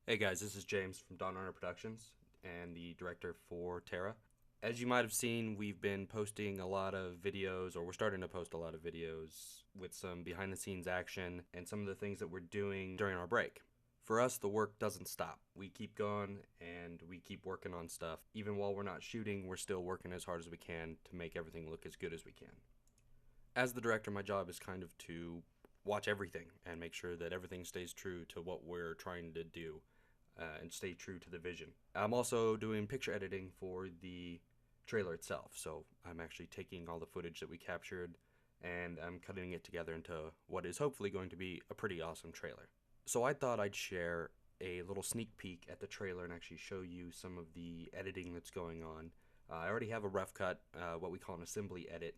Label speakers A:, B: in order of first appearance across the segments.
A: Hey guys, this is James from Dawn Runner Productions and the director for Terra. As you might have seen, we've been posting a lot of videos, or we're starting to post a lot of videos with some behind the scenes action and some of the things that we're doing during our break. For us, the work doesn't stop. We keep going and we keep working on stuff. Even while we're not shooting, we're still working as hard as we can to make everything look as good as we can. As the director, my job is kind of to watch everything and make sure that everything stays true to what we're trying to do. And stay true to the vision. I'm also doing picture editing for the trailer itself, so I'm actually taking all the footage that we captured and I'm cutting it together into what is hopefully going to be a pretty awesome trailer. So I thought I'd share a little sneak peek at the trailer and actually show you some of the editing that's going on. I already have a rough cut, what we call an assembly edit,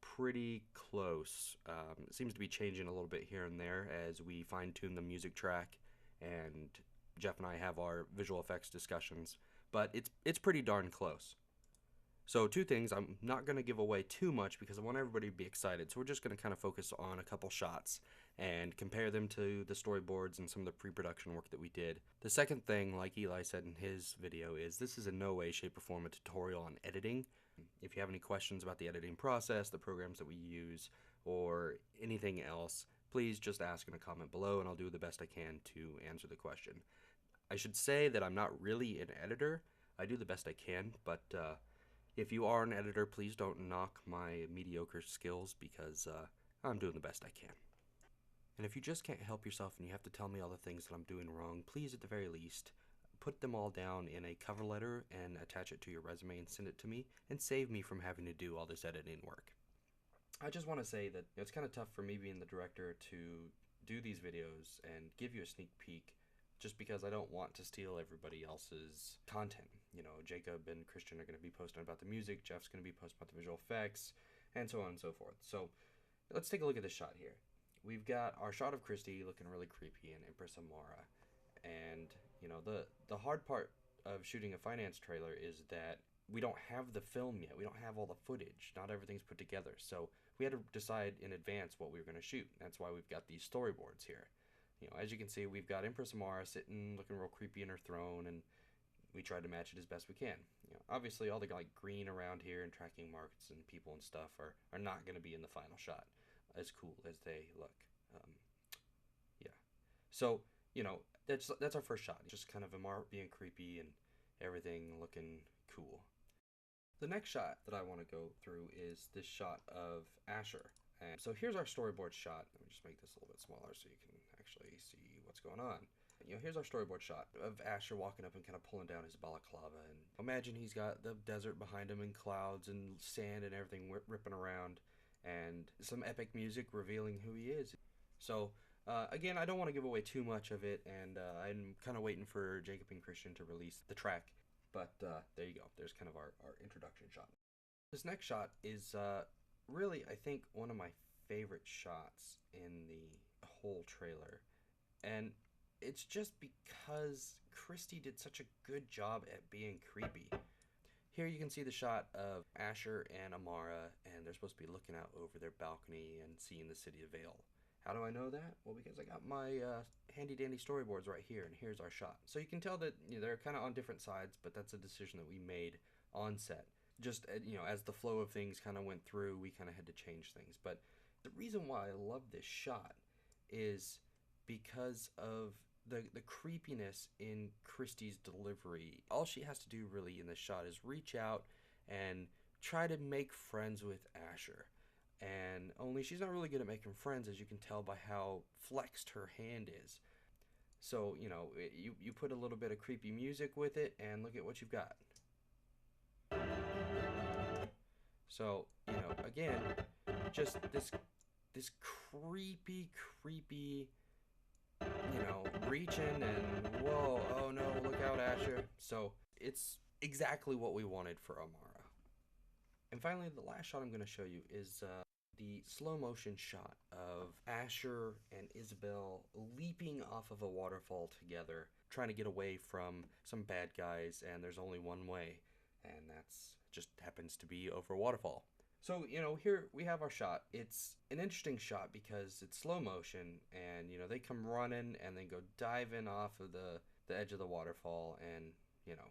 A: pretty close. It seems to be changing a little bit here and there as we fine tune the music track and Jeff and I have our visual effects discussions, but it's pretty darn close. So two things, I'm not going to give away too much because I want everybody to be excited, so we're just going to kind of focus on a couple shots and compare them to the storyboards and some of the pre-production work that we did. The second thing, like Eli said in his video, is this is in no way, shape, or form a tutorial on editing. If you have any questions about the editing process, the programs that we use, or anything else, please just ask in a comment below and I'll do the best I can to answer the question. I should say that I'm not really an editor. I do the best I can, but if you are an editor, please don't knock my mediocre skills because I'm doing the best I can. And if you just can't help yourself and you have to tell me all the things that I'm doing wrong, please at the very least, put them all down in a cover letter and attach it to your resume and send it to me and save me from having to do all this editing work. I just want to say that it's kind of tough for me being the director to do these videos and give you a sneak peek just because I don't want to steal everybody else's content. You know, Jacob and Christian are going to be posting about the music, Jeff's going to be posting about the visual effects, and so on and so forth. So let's take a look at this shot here. We've got our shot of Christy looking really creepy and Empress Amara. And, you know, the hard part of shooting a finance trailer is that we don't have the film yet. We don't have all the footage. Not everything's put together. So we had to decide in advance what we were going to shoot. That's why we've got these storyboards here. You know, as you can see, we've got Empress Amara sitting looking real creepy in her throne, and we tried to match it as best we can. You know, obviously all the like green around here and tracking marks and people and stuff are not going to be in the final shot as cool as they look. Um, yeah. So, you know, that's our first shot. Just kind of Amara being creepy and everything looking cool. The next shot that I want to go through is this shot of Asher. And so here's our storyboard shot. Let me just make this a little bit smaller so you can actually see what's going on. You know, here's our storyboard shot of Asher walking up and kind of pulling down his balaclava. And imagine he's got the desert behind him and clouds and sand and everything ripping around and some epic music revealing who he is. So, again, I don't want to give away too much of it, and I'm kind of waiting for Jacob and Christian to release the track. But there you go. There's kind of our introduction shot. This next shot is really, I think, one of my favorite shots in the whole trailer. And it's just because Christy did such a good job at being creepy. Here you can see the shot of Asher and Amara, and they're supposed to be looking out over their balcony and seeing the city of Vale. How do I know that? Well, because I got my handy dandy storyboards right here, and here's our shot. So you can tell that, you know, they're kind of on different sides, but that's a decision that we made on set. Just, you know, as the flow of things kind of went through, we kind of had to change things. But the reason why I love this shot is because of the creepiness in Christie's delivery. All she has to do really in this shot is reach out and try to make friends with Asher. And only she's not really good at making friends, as you can tell by how flexed her hand is. So, you know, you put a little bit of creepy music with it, and look at what you've got. So, you know, again, just this creepy, you know, reaching and whoa, oh no, look out, Asher. So it's exactly what we wanted for Amara. And finally, the last shot I'm going to show you is the slow motion shot of Asher and Isabel leaping off of a waterfall together, trying to get away from some bad guys, and there's only one way, and that's just happens to be over a waterfall. So, you know, here we have our shot. It's an interesting shot because it's slow motion and, you know, they come running and then go diving off of the edge of the waterfall, and, you know,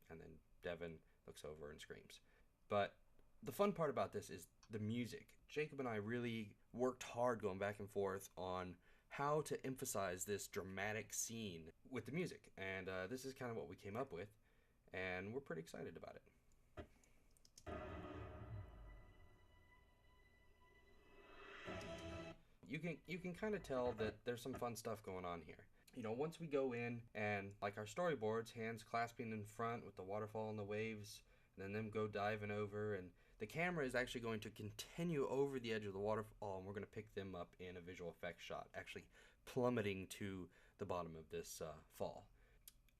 A: and then Devin looks over and screams. But the fun part about this is the music. Jacob and I really worked hard going back and forth on how to emphasize this dramatic scene with the music. And this is kind of what we came up with, and we're pretty excited about it. You can kind of tell that there's some fun stuff going on here. You know, once we go in and like our storyboards, hands clasping in front with the waterfall and the waves, and then them go diving over, and the camera is actually going to continue over the edge of the waterfall, and we're going to pick them up in a visual effects shot, actually plummeting to the bottom of this fall.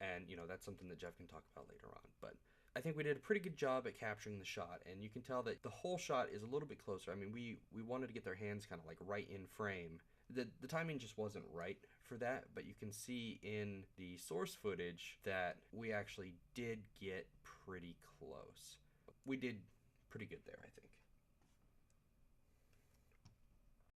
A: And, you know, that's something that Jeff can talk about later on. But I think we did a pretty good job at capturing the shot, and you can tell that the whole shot is a little bit closer. I mean, we wanted to get their hands kind of like right in frame. The timing just wasn't right for that, but you can see in the source footage that we actually did get pretty close. We did pretty good there, I think.